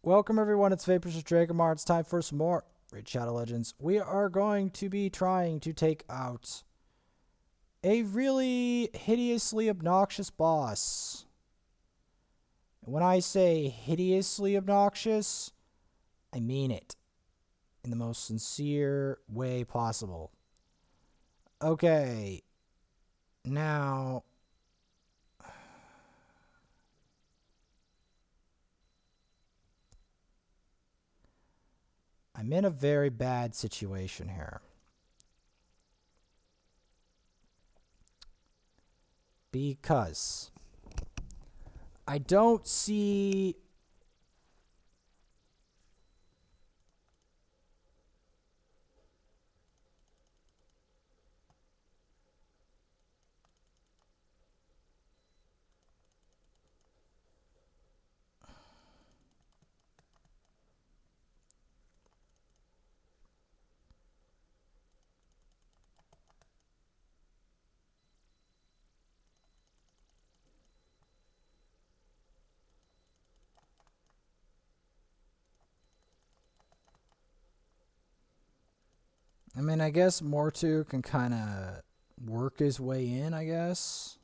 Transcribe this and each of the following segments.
Welcome everyone, it's Vapors Dragomar. It's time for some more Raid Shadow Legends. We are going to be trying to take out a really hideously obnoxious boss. And when I say hideously obnoxious, I mean it in the most sincere way possible. Okay, now I'm in a very bad situation here. Because I don't see... I guess Mortu can kind of work his way in, I guess.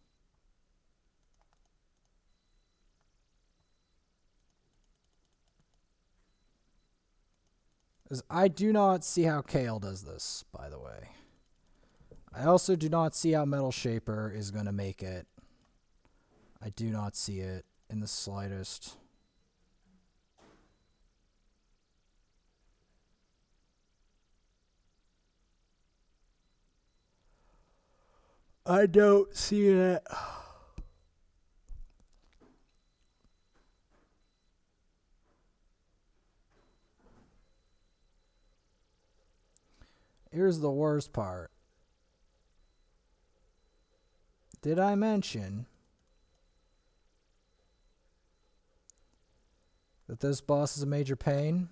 I do not see how Kale does this, by the way. I also do not see how Metal Shaper is going to make it. I do not see it in the slightest. I don't see it. Here's the worst part. Did I mention that this boss is a major pain?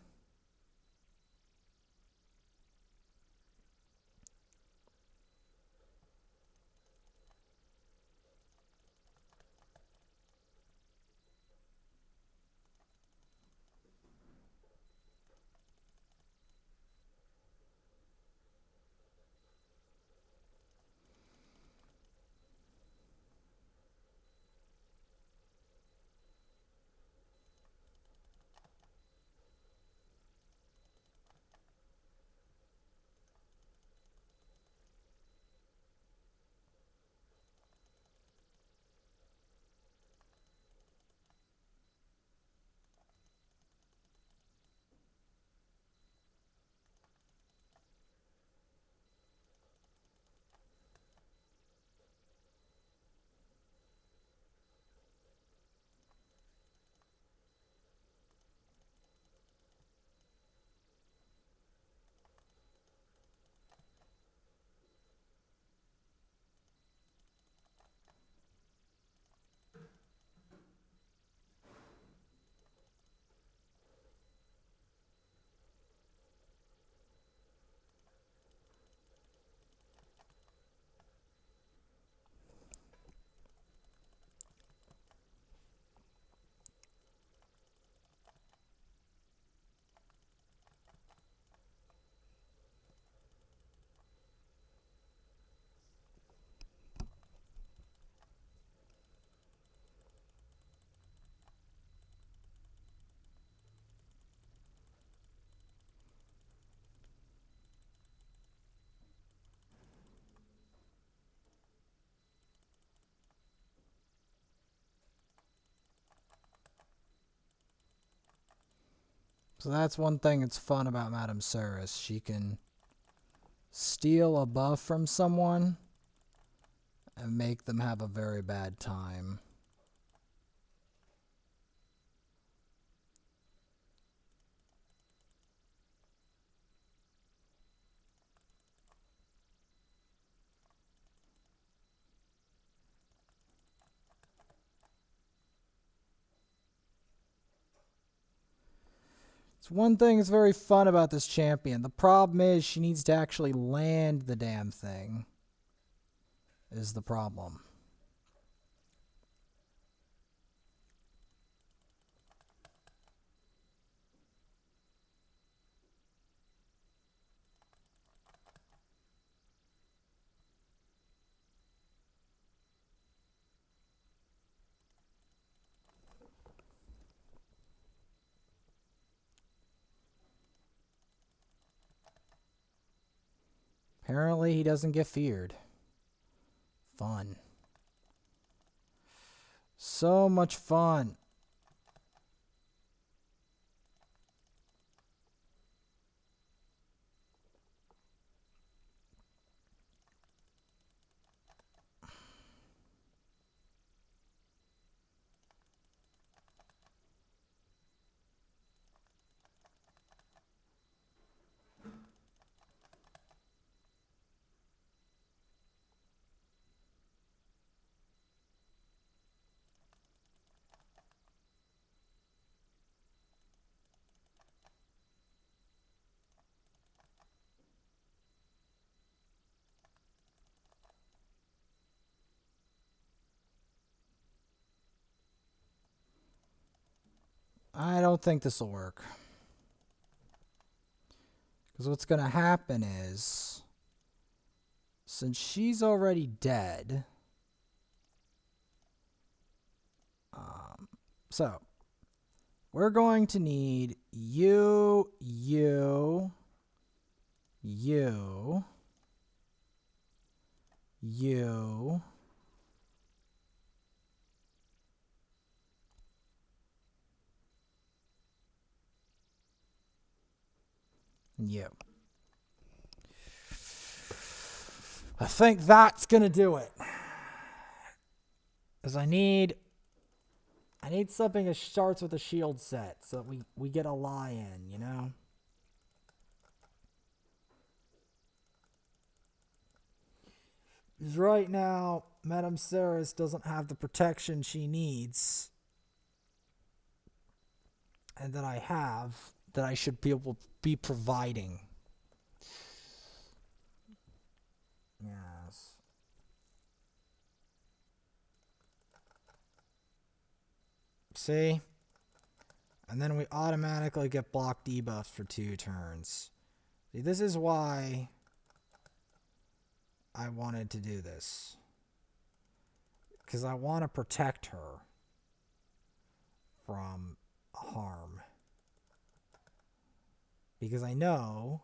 So that's one thing that's fun about Madame Ceres. She can steal a buff from someone and make them have a very bad time. It's one thing that's very fun about this champion. The problem is she needs to actually land the damn thing. Is the problem. Apparently he doesn't get feared. Fun. So much fun. I don't think this will work. Because what's going to happen is, since she's already dead, so we're going to need you, you, you, you. I think that's going to do it. Because I need something that starts with a shield set so that we get a lie in, you know? Because right now, Madame Saris doesn't have the protection she needs. And that I have, that I should be able to be providing. Yes. See? And then we automatically get block debuffs for 2 turns. See, this is why I wanted to do this. Because I want to protect her from harm. Because I know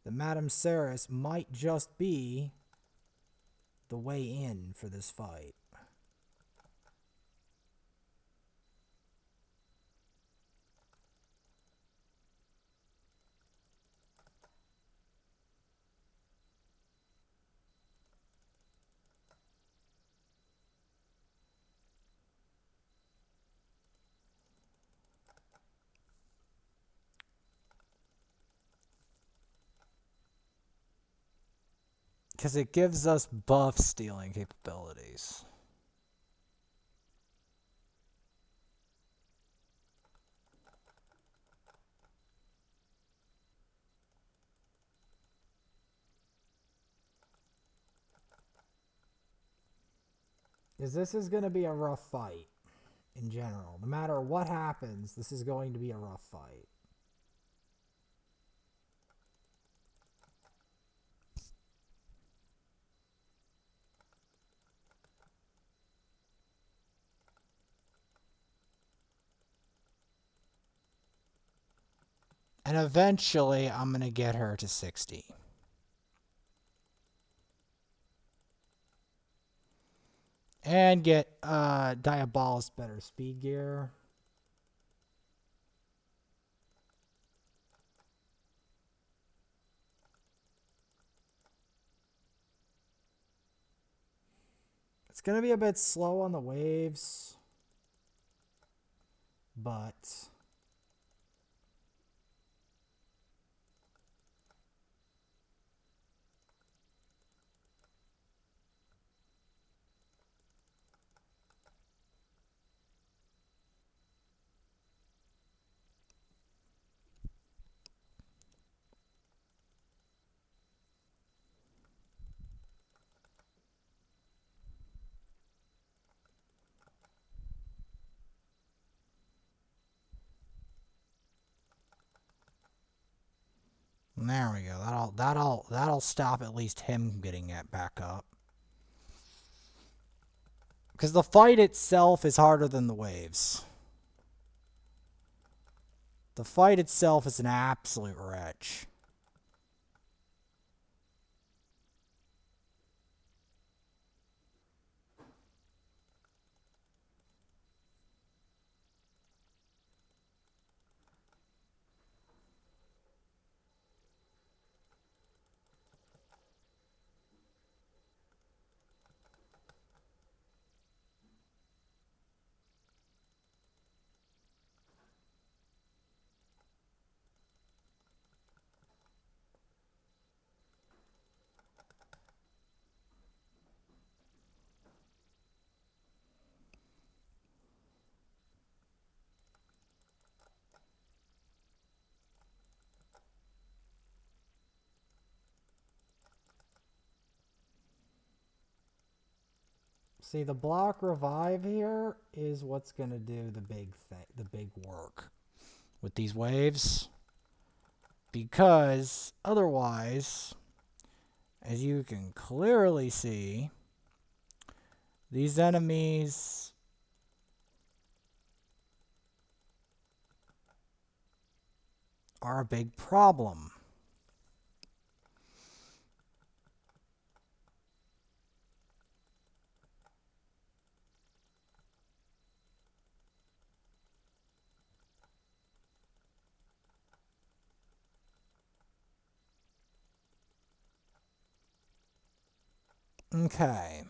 that Madame Saris might just be the way in for this fight. Because it gives us buff stealing capabilities. Because this is going to be a rough fight in general. No matter what happens, this is going to be a rough fight. And eventually, I'm going to get her to 60. And get Diabolus better speed gear. It's going to be a bit slow on the waves. But there we go. That'll stop at least him getting it back up. Because the fight itself is harder than the waves. The fight itself is an absolute wretch. See, the block revive here is what's going to do the big thing, the big work with these waves. Because otherwise, as you can clearly see, these enemies are a big problem. Okay.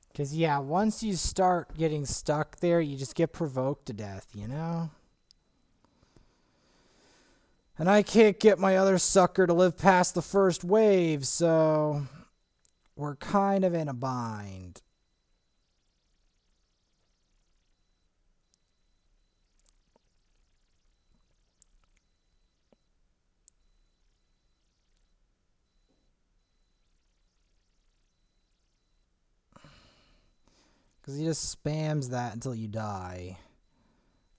Because, yeah, once you start getting stuck there, you just get provoked to death, you know? And I can't get my other sucker to live past the first wave, so we're kind of in a bind. Because he just spams that until you die.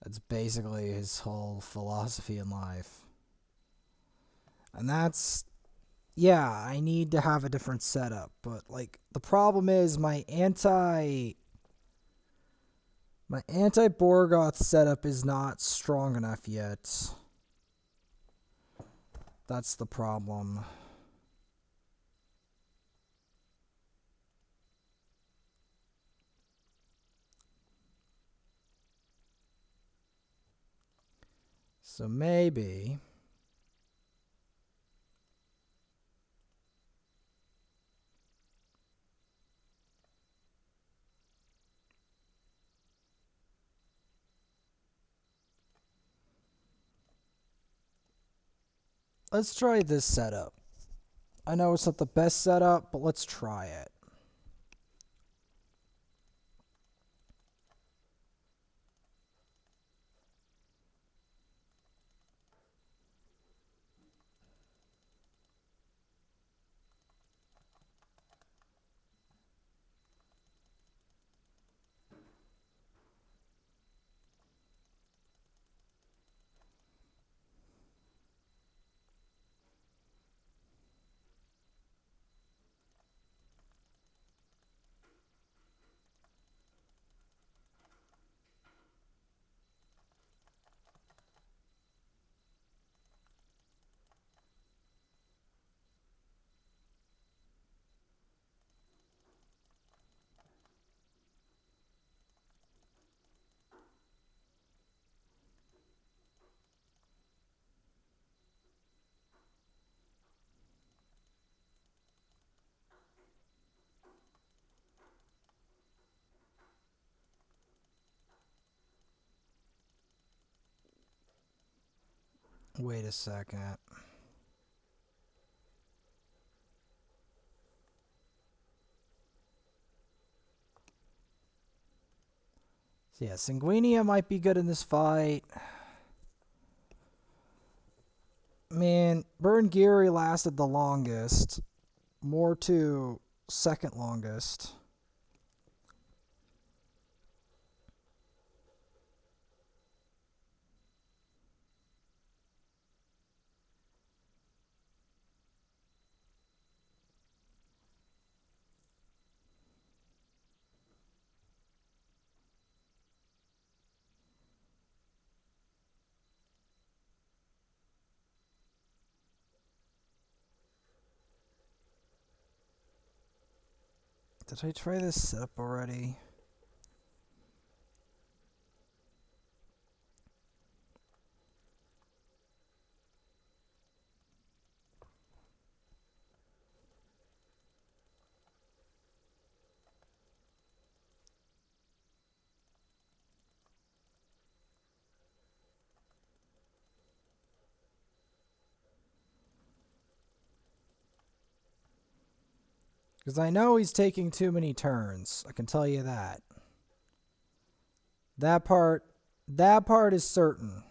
That's basically his whole philosophy in life. And that's, yeah, I need to have a different setup. But, like, the problem is my anti-Borgoth setup is not strong enough yet. That's the problem. So maybe let's try this setup. I know it's not the best setup, but let's try it. Wait a second. So yeah, Sanguinia might be good in this fight. Man, Burngiri lasted the longest. Mortu, second longest. Did I try this setup already? Because I know he's taking too many turns. I can tell you that. That part is certain.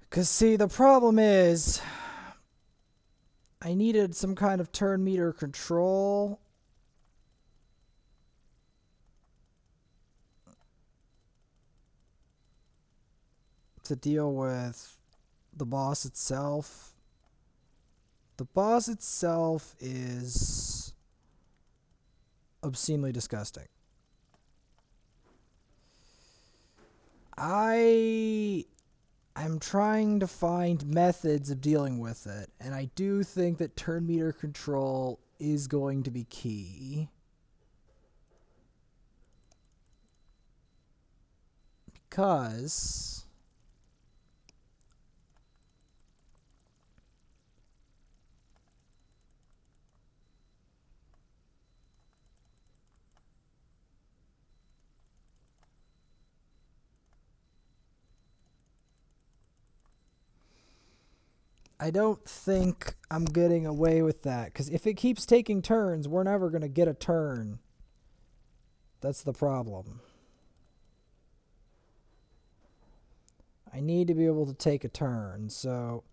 Because, see, the problem is I needed some kind of turn meter control. To deal with the boss itself. The boss itself is obscenely disgusting. I'm trying to find methods of dealing with it, and I do think that turn meter control is going to be key. Because I don't think I'm getting away with that. Because if it keeps taking turns, we're never going to get a turn. That's the problem. I need to be able to take a turn, so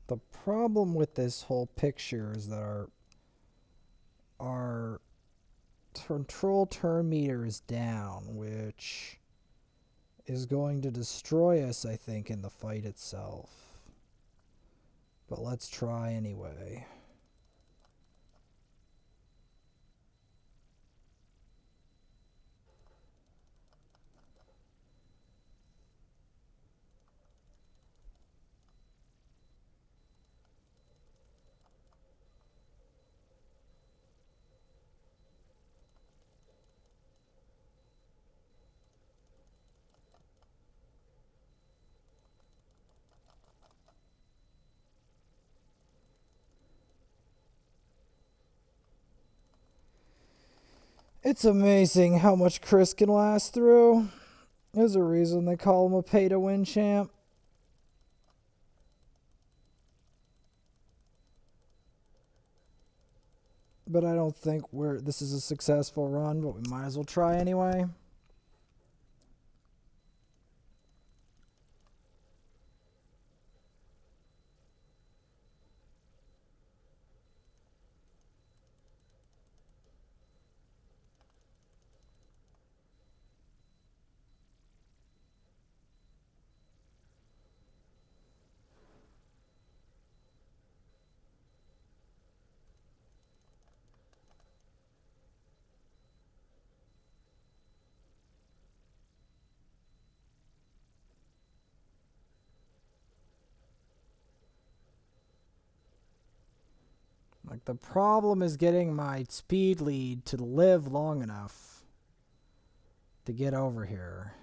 the problem with this whole picture is that our control turn meter is down, which is going to destroy us, I think, in the fight itself. But let's try anyway. It's amazing how much Chris can last through. There's a reason they call him a pay-to-win champ. But I don't think this is a successful run, but we might as well try anyway. Like, the problem is getting my speed lead to live long enough to get over here.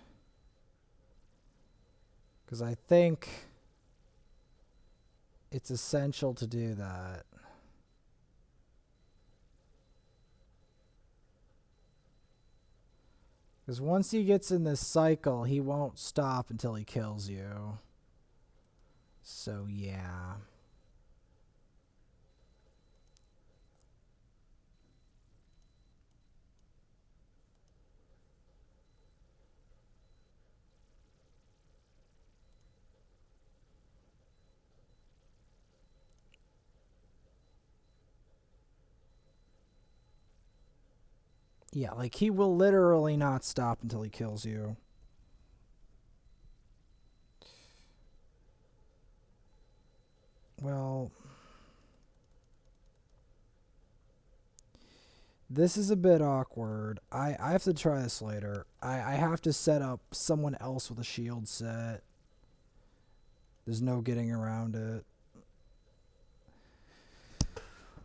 Because I think it's essential to do that. Because once he gets in this cycle, he won't stop until he kills you. So, yeah. Yeah, like, he will literally not stop until he kills you. Well, this is a bit awkward. I have to try this later. I have to set up someone else with a shield set. There's no getting around it.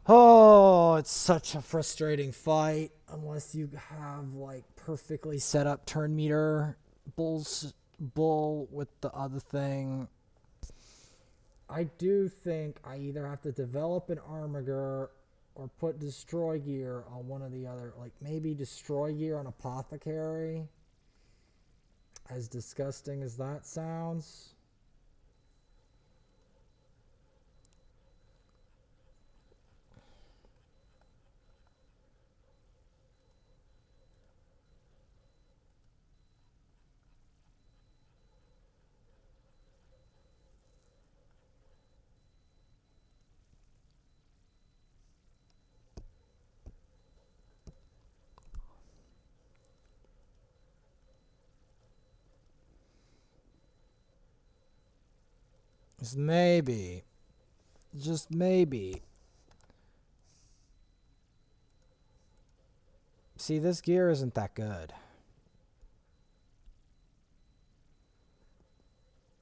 Oh, it's such a frustrating fight unless you have like perfectly set up turn meter bull with the other thing. I do think I either have to develop an armiger or put destroy gear on one of the other, like maybe destroy gear on apothecary. As disgusting as that sounds. Just maybe. Just maybe. See, this gear isn't that good.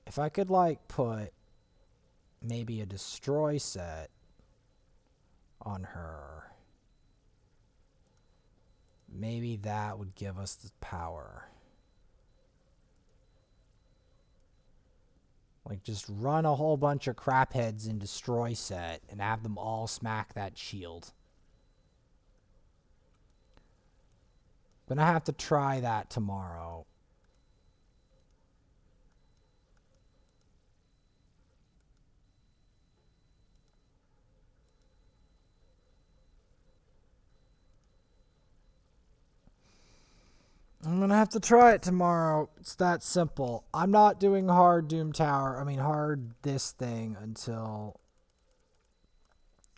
If I could, like, put maybe a destroy set on her, maybe that would give us the power. Like, just run a whole bunch of crap heads in destroy set and have them all smack that shield. Gonna have to try that tomorrow. I'm gonna have to try it tomorrow. It's that simple. I'm not doing hard Doom Tower. I mean, hard this thing until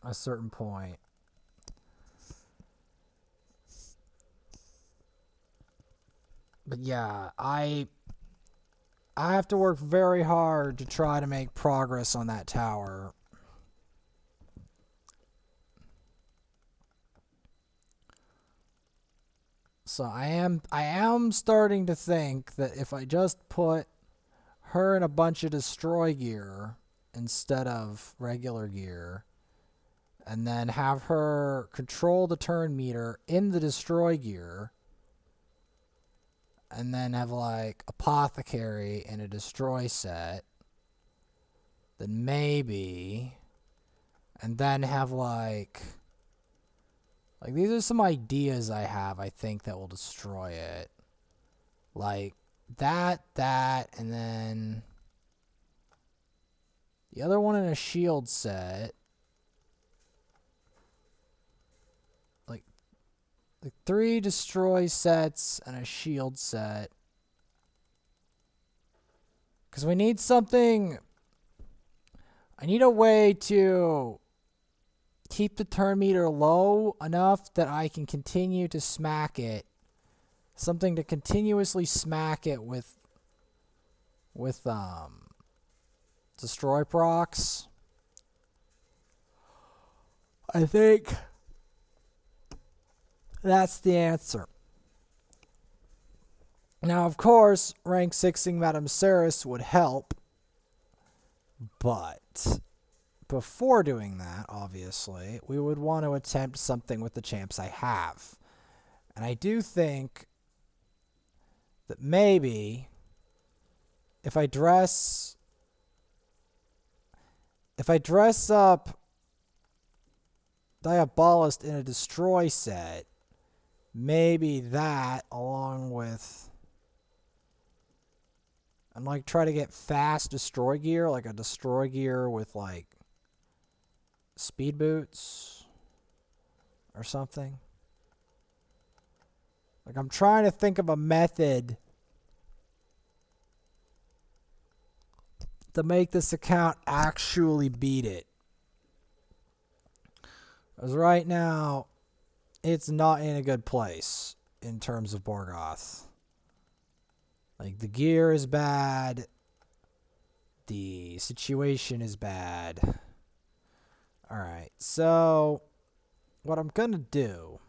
a certain point. But yeah, I have to work very hard to try to make progress on that tower. So I am starting to think that if I just put her in a bunch of destroy gear instead of regular gear, and then have her control the turn meter in the destroy gear, and then have like apothecary in a destroy set, then maybe, and then have like Like, these are some ideas I have, I think, that will destroy it. Like, that, and then the other one in a shield set. Like 3 destroy sets and a shield set. Because we need something. I need a way to keep the turn meter low enough that I can continue to smack it. Something to continuously smack it with destroy procs. I think that's the answer. Now, of course, rank 6ing Madame Ceres would help, but before doing that, obviously, we would want to attempt something with the champs I have. And I do think that maybe if I dress up Diabolist in a destroy set, maybe that along with, and like try to get fast destroy gear, like a destroy gear with like speed boots or something. Like, I'm trying to think of a method to make this account actually beat it. Because right now, it's not in a good place in terms of Borgoth. Like, the gear is bad. The situation is bad. Alright, so what I'm going to do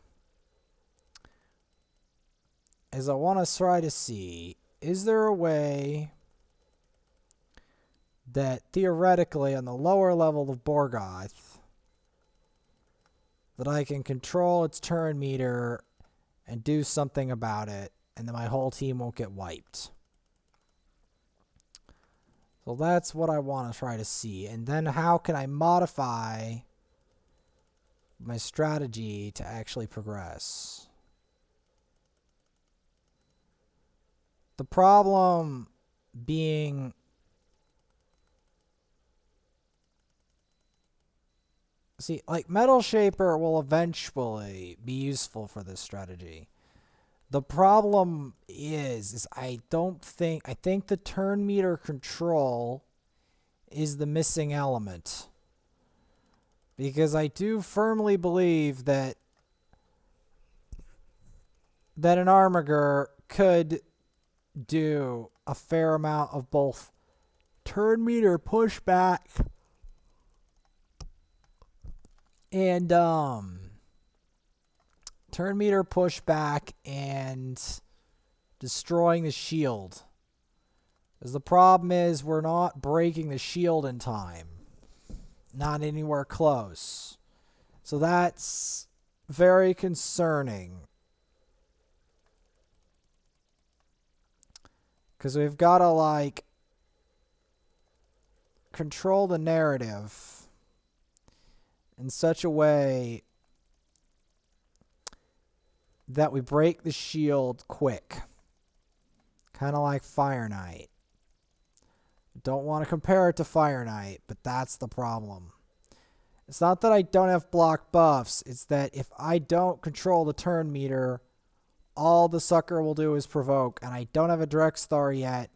is I want to try to see, is there a way that theoretically on the lower level of Borgoth that I can control its turn meter and do something about it, and then my whole team won't get wiped. So that's what I want to try to see. And then how can I modify my strategy to actually progress? The problem being, see, like, Metal Shaper will eventually be useful for this strategy. The problem is I think the turn meter control is the missing element. Because I do firmly believe that an Armiger could do a fair amount of both turn meter pushback and turn meter pushback and destroying the shield. Because the problem is we're not breaking the shield in time. Not anywhere close. So that's very concerning. Because we've got to, like, control the narrative in such a way that we break the shield quick. Kind of like Fire Knight. Don't want to compare it to Fire Knight, but that's the problem. It's not that I don't have block buffs. It's that if I don't control the turn meter, all the sucker will do is provoke, and I don't have a Drexthar yet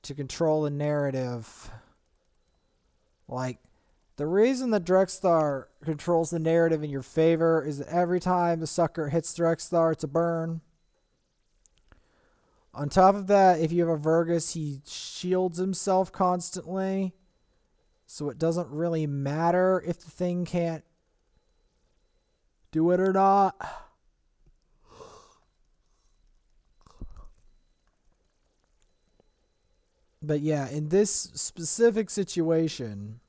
to control the narrative. Like, the reason the Drexthar controls the narrative in your favor is that every time the sucker hits Drexthar, it's a burn. On top of that, if you have a Vergus, he shields himself constantly. So it doesn't really matter if the thing can't do it or not. But yeah, in this specific situation,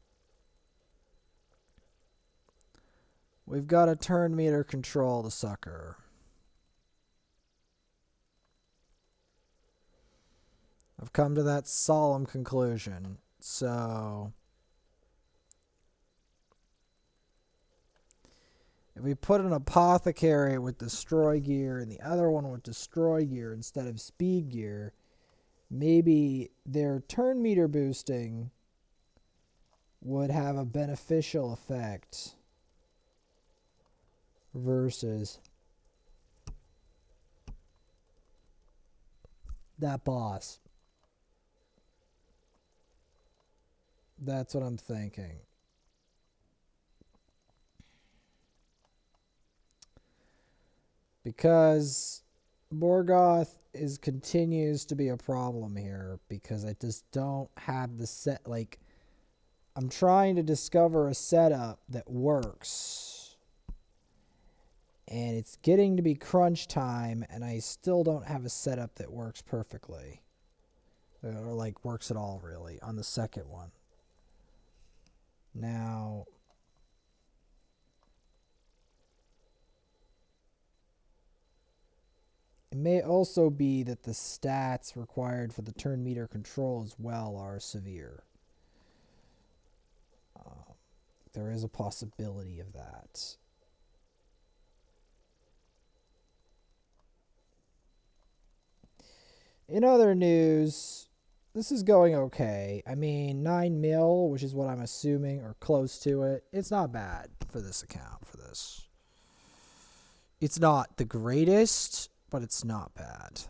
we've got to turn meter control the sucker. I've come to that solemn conclusion. So If we put an apothecary with destroy gear and the other one with destroy gear instead of speed gear, maybe their turn meter boosting would have a beneficial effect versus that boss. That's what I'm thinking. Because Borgoth continues to be a problem here because I just don't have the set. Like, I'm trying to discover a setup that works, and it's getting to be crunch time, and I still don't have a setup that works perfectly, or like works at all really on the second one. Now, it may also be that the stats required for the turn meter control as well are severe. There is a possibility of that. In other news, this is going okay. I mean, 9 mil, which is what I'm assuming, or close to it. It's not bad for this account, for this. It's not the greatest, but it's not bad.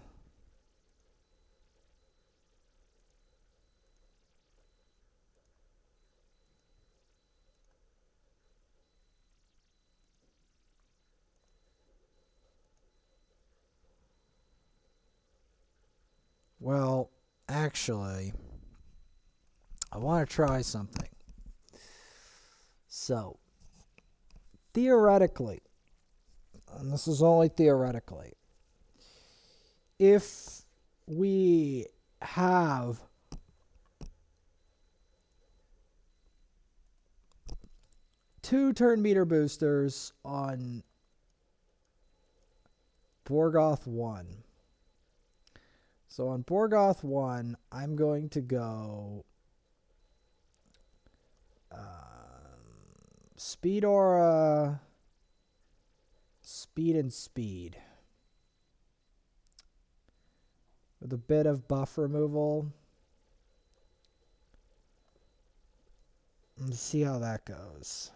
Well, actually, I want to try something. So, theoretically, and this is only theoretically, if we have two turn meter boosters on Borgoth 1. So on Borgoth 1, I'm going to go Speed Aura, Speed and Speed. With a bit of buff removal. Let's see how that goes.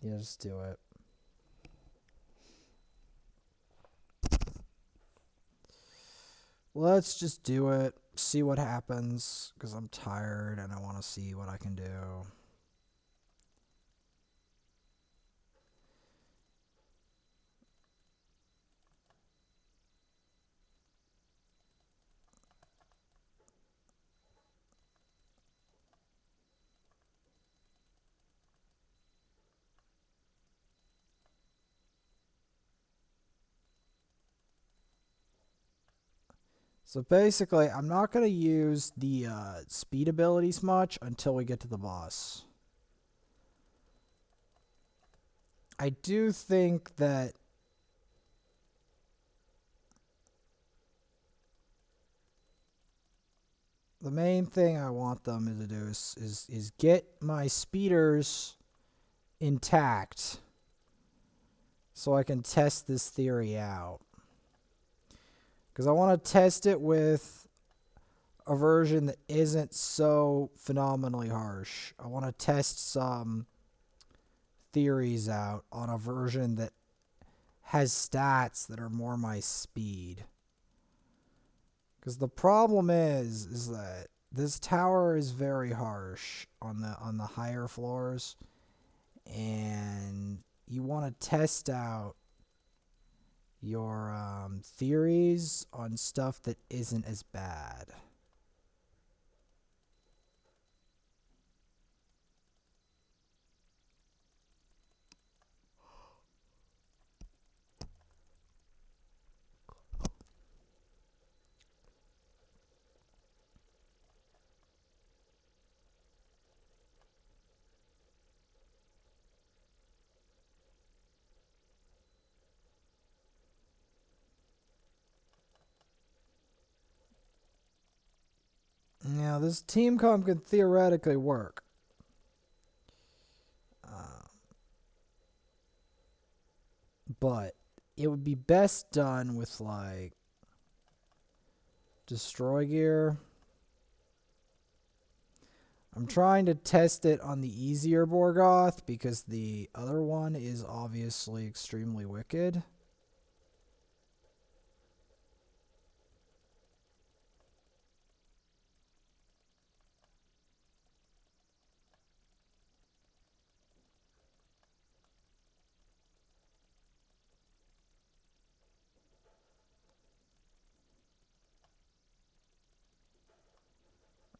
Yeah, just do it. Let's just do it. See what happens. Because I'm tired and I want to see what I can do. So basically, I'm not going to use the speed abilities much until we get to the boss. I do think that the main thing I want them to do is get my speeders intact so I can test this theory out. Because I want to test it with a version that isn't so phenomenally harsh. I want to test some theories out on a version that has stats that are more my speed. Because the problem is that this tower is very harsh on the higher floors, and you want to test out your theories on stuff that isn't as bad. Now, this team comp can theoretically work. But it would be best done with, like, destroy gear. I'm trying to test it on the easier Borgoth because the other one is obviously extremely wicked.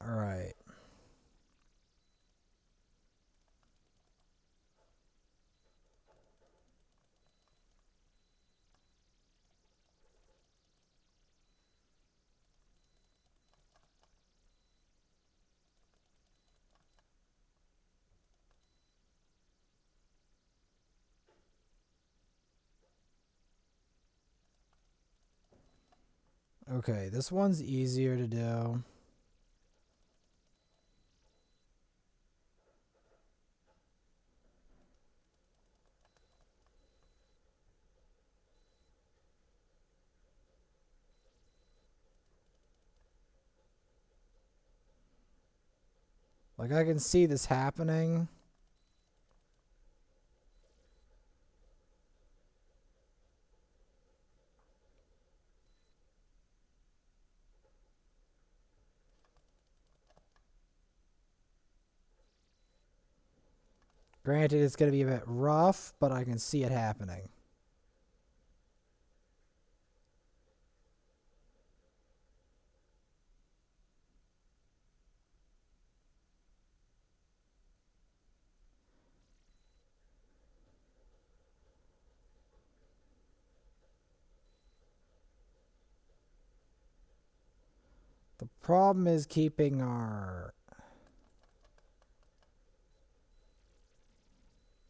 All right. Okay, this one's easier to do. Like, I can see this happening. Granted, it's going to be a bit rough, but I can see it happening. The problem is keeping our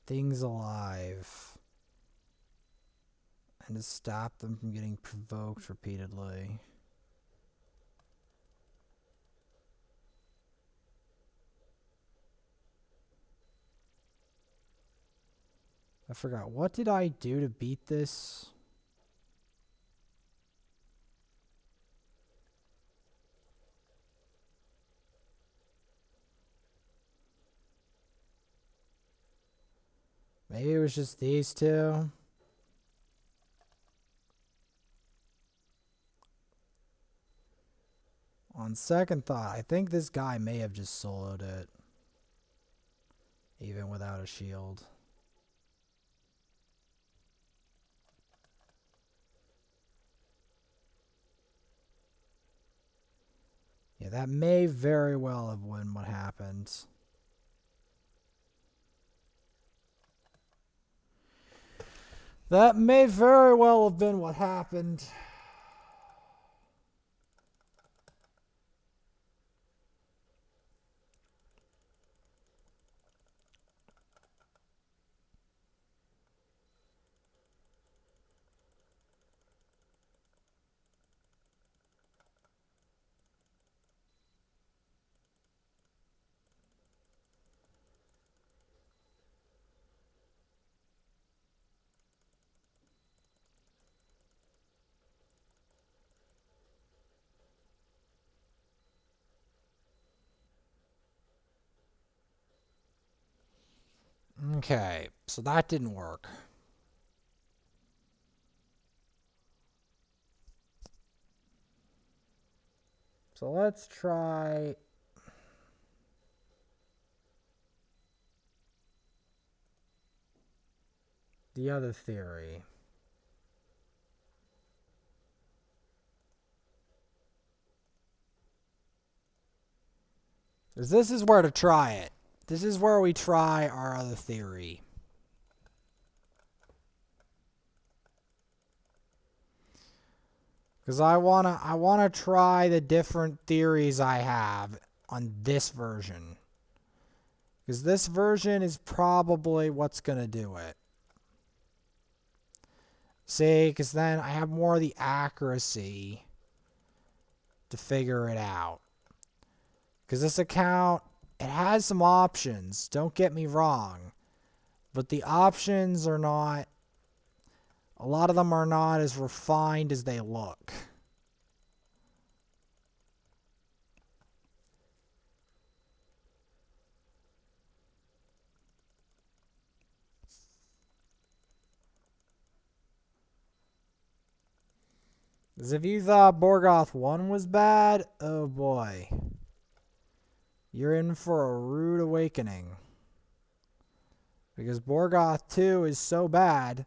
things alive and to stop them from getting provoked repeatedly. I forgot. What did I do to beat this? Maybe it was just these two. On second thought, I think this guy may have just soloed it. Even without a shield. Yeah, that may very well have been what happened. That may very well have been what happened. Okay, so that didn't work. So let's try the other theory. Because this is where to try it. This is where we try our other theory. Because I wanna try the different theories I have on this version. Because this version is probably what's gonna do it. See, because then I have more of the accuracy to figure it out. Because this account, it has some options. Don't get me wrong. But the options are not, a lot of them are not as refined as they look. Because if you thought Borgoth 1 was bad, oh boy. You're in for a rude awakening. Because Borgoth 2 is so bad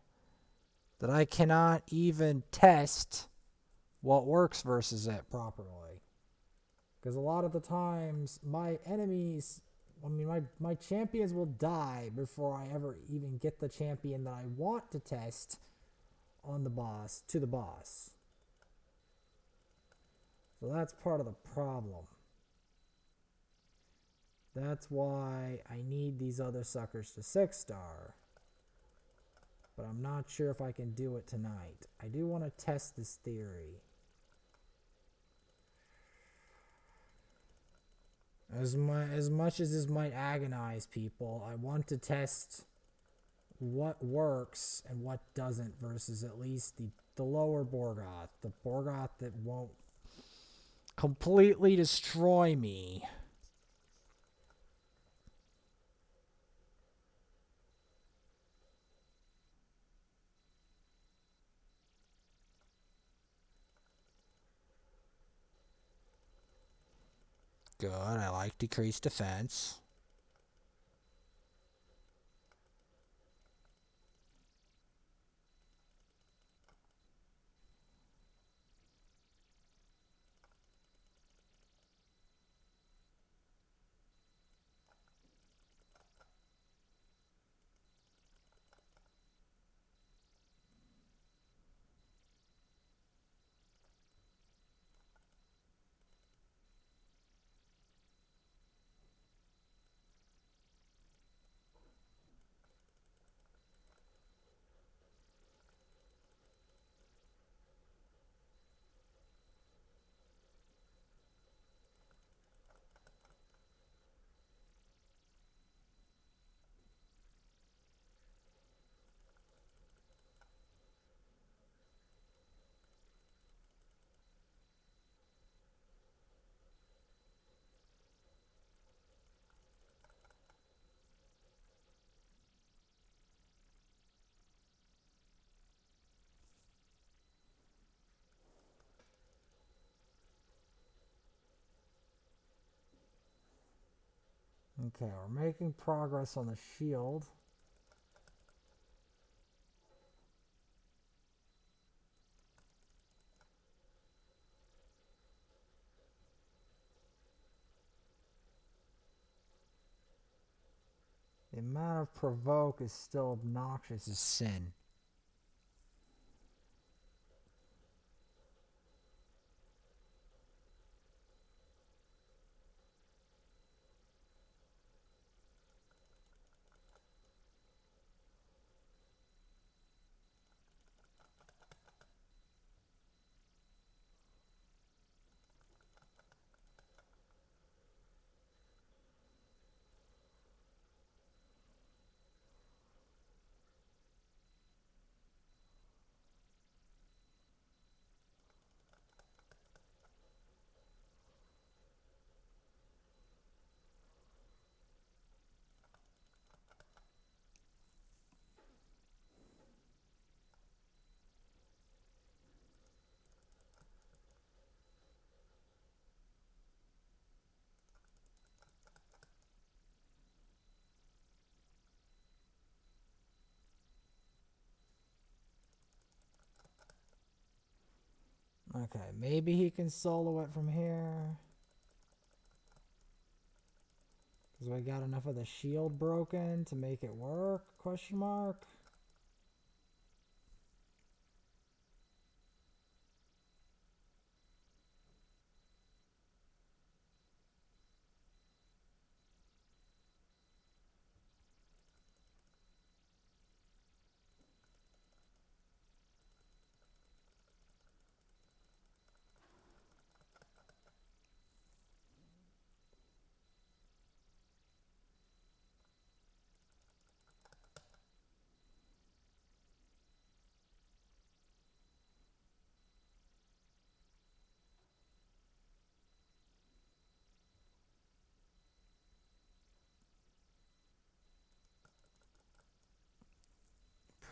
that I cannot even test what works versus it properly. Because a lot of the times, my enemies, my champions will die before I ever even get the champion that I want to test on the boss, to the boss. So that's part of the problem. That's why I need these other suckers to 6-star. But I'm not sure if I can do it tonight. I do want to test this theory. As much as this might agonize people, I want to test what works and what doesn't versus at least the lower Borgoth. The Borgoth that won't completely destroy me. Good, I like decreased defense. Okay, we're making progress on the shield. The amount of provoke is still obnoxious as sin. Okay, maybe he can solo it from here. Because we got enough of the shield broken to make it work? Question mark.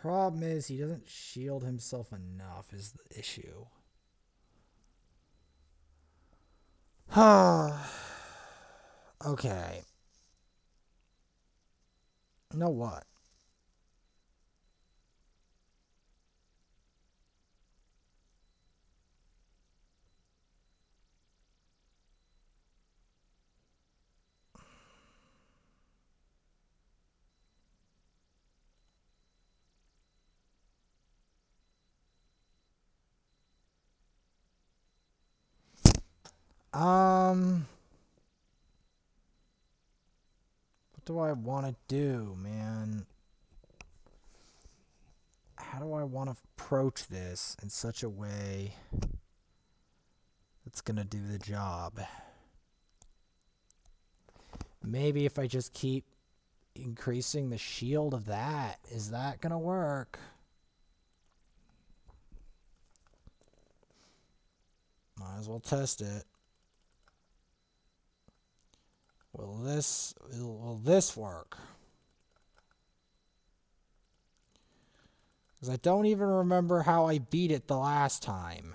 Problem is, he doesn't shield himself enough is the issue. Okay. You know what? What do I want to do, man? How do I want to approach this in such a way that's going to do the job? Maybe if I just keep increasing the shield of that, is that going to work? Might as well test it. Will this work? Because I don't even remember how I beat it the last time.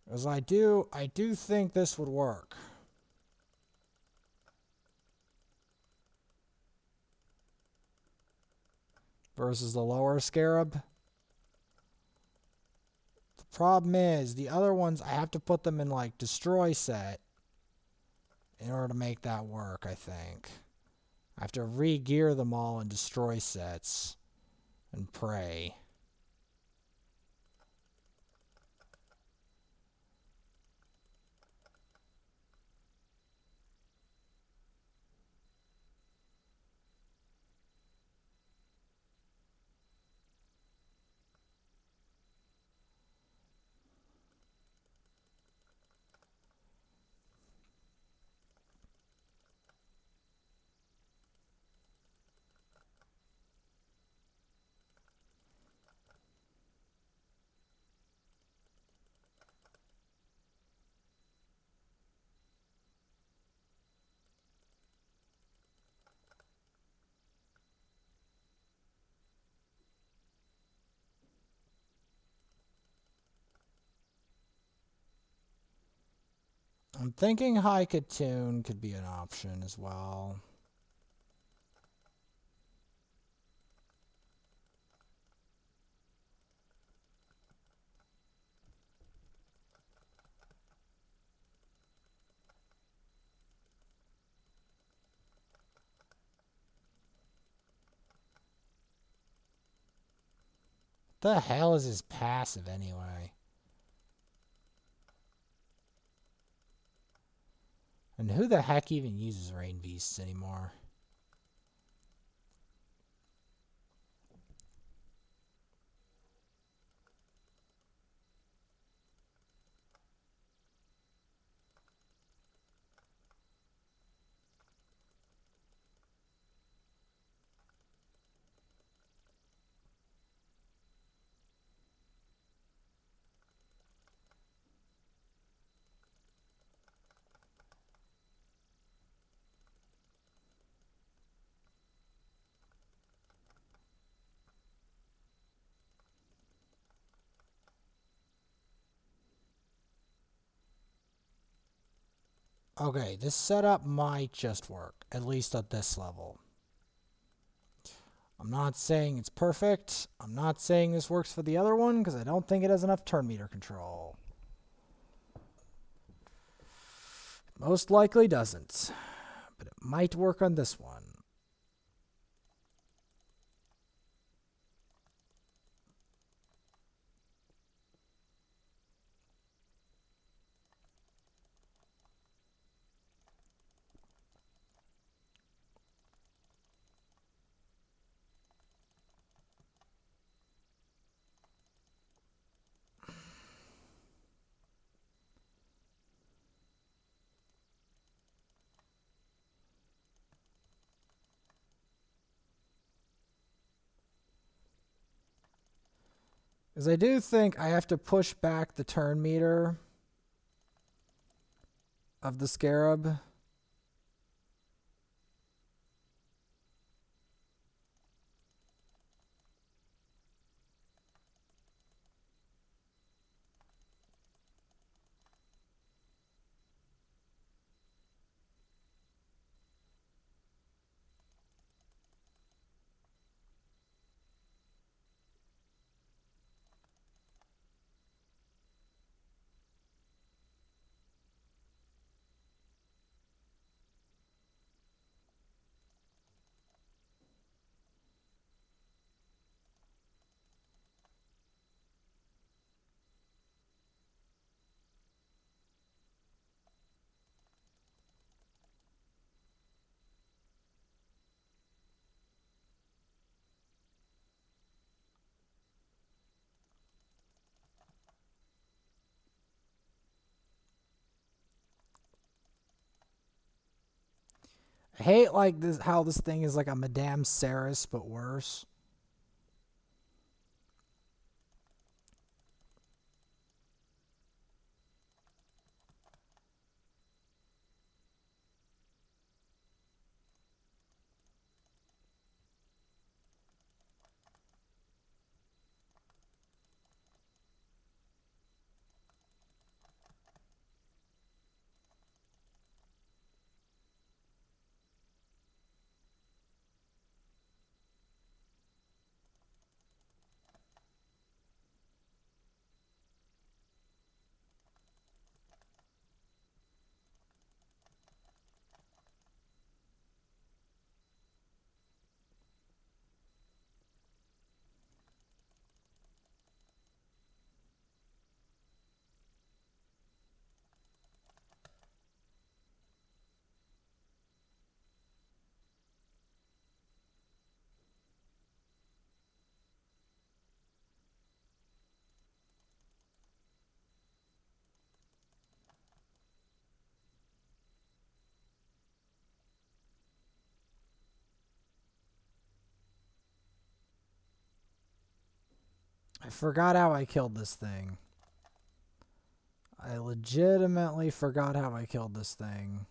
Because I do think this would work. Versus the lower scarab. The problem is, the other ones, I have to put them in, like, destroy set in order to make that work, I think. I have to re-gear them all in destroy sets and pray. I'm thinking High Katoon could be an option as well. What the hell is his passive anyway? And who the heck even uses Rain Beasts anymore? Okay, this setup might just work, at least at this level. I'm not saying it's perfect. I'm not saying this works for the other one, because I don't think it has enough turn meter control. Most likely doesn't, but it might work on this one. Because I do think I have to push back the turn meter of the Scarab. I hate like this how this thing is like a Madame Saris but worse. I forgot how I killed this thing. I legitimately forgot how I killed this thing.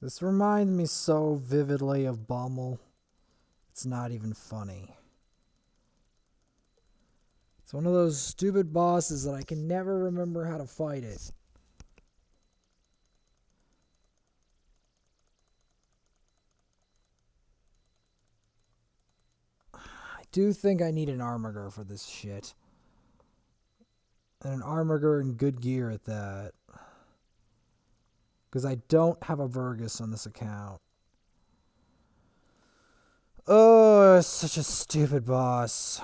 This reminds me so vividly of Bummel. It's not even funny. It's one of those stupid bosses that I can never remember how to fight it. I do think I need an Armiger for this shit. And an Armiger in good gear at that. Because I don't have a Vergus on this account. Oh, it's such a stupid boss.